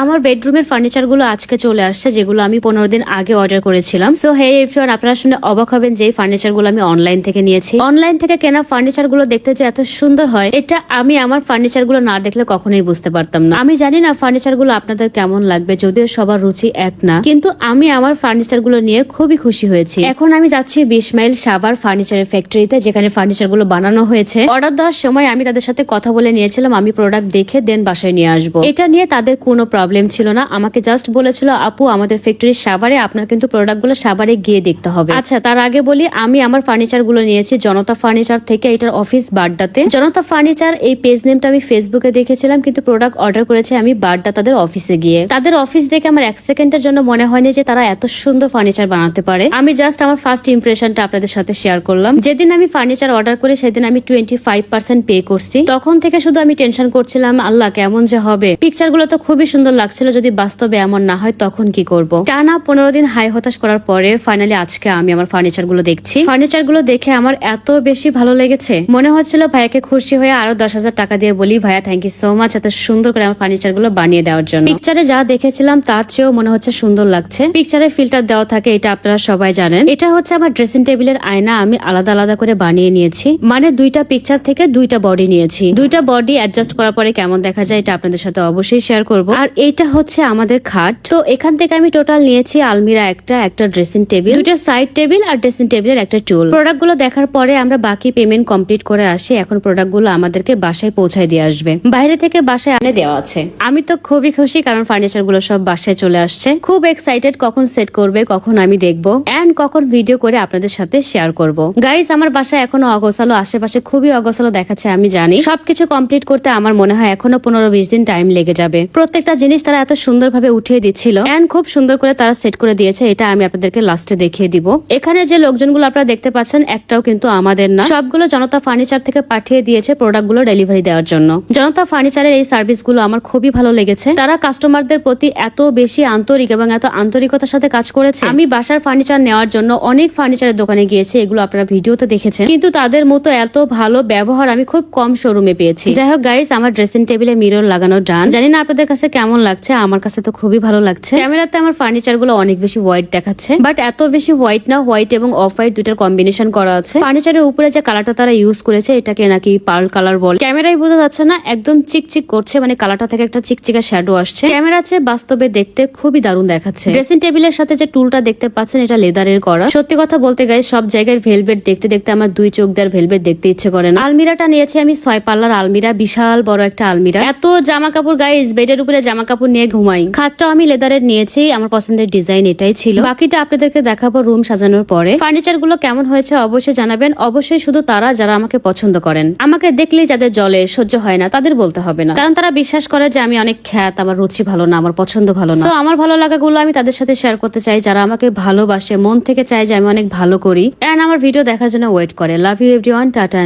আমার বেডরুমের ফার্নিচার গুলো আজকে চলে আসছে, যেগুলো আমি 15 দিন আগে অর্ডার করেছিলাম। সো হে এভরিওয়ান, আপনারা শুনে অবাক হবেন যে এই ফার্নিচার গুলো আমি অনলাইন থেকে নিয়েছি। অনলাইন থেকে কেনা ফার্নিচার গুলো দেখতে যে এত সুন্দর হয়, এটা আমি আমার ফার্নিচার গুলো না দেখলে কখনোই বুঝতে পারতাম না। আমি জানি না ফার্নিচার গুলো আপনাদের কেমন লাগবে, যদিও সবার রুচি এক না, কিন্তু আমি আমার ফার্নিচার গুলো নিয়ে খুবই খুশি হয়েছি। এখন আমি যাচ্ছি 20 মাইল সাভার ফার্নিচারের ফ্যাক্টরিতে, যেখানে ফার্নিচার গুলো বানানো হয়েছে। অর্ডার দেওয়ার সময় আমি তাদের সাথে কথা বলে নিয়েছিলাম আমি প্রোডাক্ট দেখে দেন বাসায় নিয়ে আসবো। এটা নিয়ে তাদের কোনো প্রবলেম ছিল না, আমাকে জাস্ট বলেছিল আপু আমাদের ফ্যাক্টরির সাভারে, আপনার কিন্তু প্রোডাক্ট গুলো সাভারে গিয়ে দেখতে হবে। আচ্ছা, তার আগে বলি আমি আমার ফার্নিচার গুলো নিয়েছি জনতা ফার্নিচার থেকে। এটার অফিস বাড্ডাতে। জনতা ফার্নিচার এই পেজ নেমটা আমি ফেসবুকে দেখেছিলাম, কিন্তু প্রোডাক্ট অর্ডার করেছি আমি বাড্ডা তাদের অফিসে গিয়ে। তাদের অফিস দেখে আমার 1 সেকেন্ডের জন্য মনে হয়নি যে তারা এত সুন্দর ফার্নিচার বানাতে পারে। আমি জাস্ট আমার ফার্স্ট ইমপ্রেশনটা আপনাদের সাথে শেয়ার করলাম। যেদিন আমি ফার্নিচার অর্ডার করি সেদিন আমি 25% পে করছি। তখন থেকে শুধু আমি টেনশন করছিলাম আল্লাহ কেমন যে হবে। পিকচার গুলো তো খুবই সুন্দর লাগছিল, যদি বাস্তবে এমন না হয় তখন কি করব। টানা 15 দিন হাই হতাশ করার পরে ফাইনালি আজকে আমি আমার ফার্নিচার গুলো দেখছি। ফার্নিচার গুলো দেখে আমার এত বেশি ভালো লেগেছে, মনে হচ্ছিল ভাইয়াকে খুশি হয়ে আরো 10,000 টাকা দিয়ে বলি ভাইয়া থ্যাংক ইউ সো মাচ এত সুন্দর করে আমার ফার্নিচার গুলো বানিয়ে দেওয়ার জন্য। পিকচারে যা দেখেছিলাম তার চেয়েও মনে হচ্ছে সুন্দর লাগছে। পিকচারে ফিল্টার দেওয়া থাকে, এটা আপনারা সবাই জানেন। এটা হচ্ছে আমার ড্রেসিং টেবিলের আয়না, আমি আলাদা আলাদা করে বানিয়ে নিয়েছি। মানে দুইটা পিকচার থেকে দুইটা বডি নিয়েছি। দুইটা বডি অ্যাডজাস্ট করার পরে কেমন দেখা যায় এটা আপনাদের সাথে অবশ্যই শেয়ার করব। আর এইটা হচ্ছে আমাদের খাট। তো এখান থেকে আমি টোটাল নিয়েছি আলমিরা একটা ড্রেসিং টেবিল, দুইটা সাইড টেবিল আর ড্রেসিং টেবিলের একটা টুল। প্রোডাক্ট গুলো দেখার পরে আমরা বাকি পেমেন্ট কমপ্লিট করে আসি। এখন প্রোডাক্ট গুলো আমাদেরকে বাসায় পৌঁছায় দিয়ে আসবে, বাইরে থেকে বাসায় আনে দেওয়া আছে। আমি তো খুবই খুশি, কারণ ফার্নিচার গুলো সব বাসায় চলে আসছে। খুব এক্সাইটেড কখন সেট করবে, কখন আমি দেখবো এন্ড কখন ভিডিও করে আপনাদের সাথে শেয়ার করব। গাইস, আমার বাসায় এখনো অগোছালো, আশেপাশে খুবই অগোছালো দেখাচ্ছে আমি জানি। সবকিছু কমপ্লিট করতে আমার মনে হয় এখনো 15-20 দিন টাইম লেগে যাবে। প্রত্যেকটা জিনিস তারা এত সুন্দরভাবে উঠিয়ে দিচ্ছিল এন্ড খুব সুন্দর করে তারা সেট করে দিয়েছে। এটা আমি আপনাদেরকে লাস্টে দেখিয়ে দিব। এখানে যে লোকজনগুলো আপনারা দেখতে পাচ্ছেন একটাও কিন্তু আমাদের না, সবগুলো জনতা ফার্নিচার থেকে পাঠিয়ে দিয়েছে প্রোডাক্ট গুলো ডেলিভারি দেওয়ার জন্য। জনতা ফার্নিচারের এই সার্ভিস গুলো আমার খুবই ভালো লেগেছে। তারা কাস্টমারদের প্রতি এত বেশি আন্তরিক এবং এত আন্তরিকতার সাথে কাজ করেছে। আমি বাসার ফার্নিচার নেওয়ার জন্য অনেক ফার্নিচারের দোকানে গিয়েছি, এগুলো আপনারা ভিডিওতে দেখেছেন, কিন্তু তাদের মতো এত ভালো ব্যবহার আমি খুব কম শোরুমে পেয়েছি। যাই হোক গাইস, আমার ড্রেসিং টেবিলে মিরর লাগানো ডান। জানি না আপনাদের কাছে কেমন লাগছে, আমার কাছে তো খুবই ভালো লাগছে। ক্যামেরাতে আমার ফার্নিচার গুলো অনেক বেশি হোয়াইট দেখাচ্ছে, বাট এত বেশি হোয়াইট না, হোয়াইট এবং অফ হোয়াইট দুটার কম্বিনেশন করা আছে। ফার্নিচারের উপরে যে কালারটা তারা ইউজ করেছে এটাকে নাকি পার্ল কালার বলে। ক্যামেরায় বোঝা যাচ্ছে না, একদম চিকচিক করছে, মানে কালারটা থেকে একটা চিকচিকা শ্যাডো আসছে। ক্যামেরা চেয়ে বাস্তবে দেখতে খুবই দারুণ দেখাচ্ছে। ড্রেসিং টেবিলের সাথে যে টুলটা দেখতে পাচ্ছেন এটা লেদারের করা। সত্যি কথা বলতে গাইস, সব জায়গায় ভেলভেট দেখতে দেখতে আমার 2 চোখ দেওয়ার ভেলভেট দেখতে ইচ্ছে করে না। আলমিরাটা নিয়েছি আমি 6 পাল্লার আলমিরা, বিশাল বড় একটা আলমিরা। এত জামা কাপড় গাইস, বেডের উপরে জামা কাপড় নিয়ে ঘুমাই। খাটটাও আমি লেদারের নিয়েছি, আমার পছন্দের ডিজাইন এটাই ছিল। বাকিটা আপনাদেরকে দেখাবো রুম সাজানোর পরে। ফার্নিচার গুলো কেমন হয়েছে অবশ্যই জানাবেন। অবশ্যই শুধু তারা যারা আমাকে পছন্দ করেন, আমাকে দেখলেই যাদের জলে সহ্য হয় না তাদের বলতে হবে না, কারণ তারা বিশ্বাস করে যে আমি অনেক খ্যাত, আমার রুচি ভালো না, আমার পছন্দ ভালো না। তো আমার ভালো লাগাগুলো আমি তাদের সাথে শেয়ার করতে চাই, যারা আমাকে ভালোবাসে, মন থেকে চায় যে আমি অনেক ভালো করি এন্ড আমার ভিডিও দেখার জন্য ওয়েট করে। Love you everyone, tata.